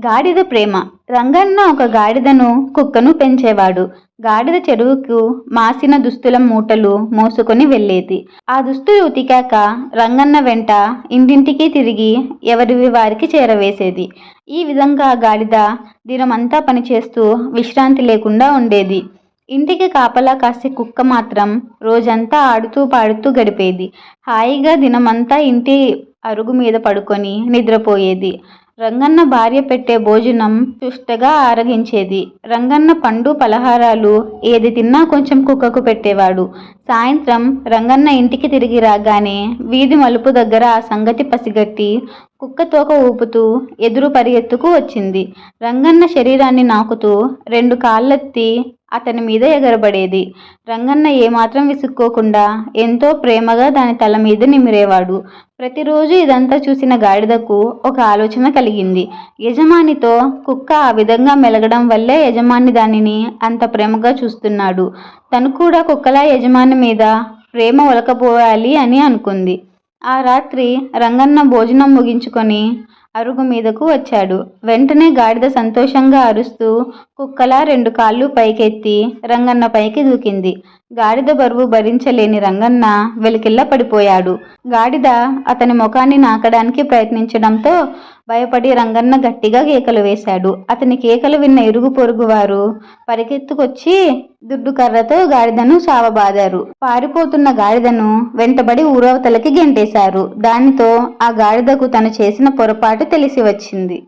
గాడిద ప్రేమ. రంగన్న ఒక గాడిదను, కుక్కను పెంచేవాడు. గాడిద చెరువుకు మాసిన దుస్తుల మూటలు మోసుకొని వెళ్ళేది. ఆ దుస్తులు ఉతికాక రంగన్న వెంట ఇంటింటికి తిరిగి ఎవరివి వారికి చేరవేసేది. ఈ విధంగా గాడిద దినమంతా పనిచేస్తూ విశ్రాంతి లేకుండా ఉండేది. ఇంటికి కాపలా కాసే కుక్క మాత్రం రోజంతా ఆడుతూ పాడుతూ గడిపేది. హాయిగా దినమంతా ఇంటి అరుగు మీద పడుకొని నిద్రపోయేది. రంగన్న భార్య పెట్టే భోజనం సుష్టగా ఆరగించేది. రంగన్న పండు పలహారాలు ఏది తిన్నా కొంచెం కుక్కకు పెట్టేవాడు. సాయంత్రం రంగన్న ఇంటికి తిరిగి రాగానే వీధి మలుపు దగ్గర ఆ సంగతి పసిగట్టి కుక్క తోక ఊపుతూ ఎదురు పరిగెత్తుకు వచ్చింది. రంగన్న శరీరాన్ని నాకుతూ రెండు కాళ్ళెత్తి అతని మీద ఎగరబడేది. రంగన్న ఏమాత్రం విసుక్కోకుండా ఎంతో ప్రేమగా దాని తల మీద నిమిరేవాడు. ప్రతిరోజు ఇదంతా చూసిన గాడిదకు ఒక ఆలోచన కలిగింది. యజమానితో కుక్క ఆ విధంగా మెలగడం వల్లే యజమాని దానిని అంత ప్రేమగా చూస్తున్నాడు. తను కూడా కుక్కలా యజమాని మీద ప్రేమ ఒలకపోయాలి అని అనుకుంది. ఆ రాత్రి రంగన్న భోజనం ముగించుకొని అరుగు మీదకు వచ్చాడు. వెంటనే గాడిద సంతోషంగా అరుస్తూ కుక్కలా రెండు కాళ్ళు పైకెత్తి రంగన్న పైకి దూకింది. గాడిద బరువు భరించలేని రంగన్న వెలికిళ్ళ పడిపోయాడు. గాడిద అతని ముఖాన్ని నాకడానికి ప్రయత్నించడంతో భయపడి రంగన్న గట్టిగా కేకలు వేశాడు. అతని కేకలు విన్న ఇరుగు పొరుగు వారు పరిగెత్తుకొచ్చి దుడ్డు కర్రతో గాడిదను చావబాదారు. పారిపోతున్న గాడిదను వెంటబడి ఊరవతలకి గెంటేశారు. దానితో ఆ గాడిదకు తను చేసిన పొరపాటు తెలిసి వచ్చింది.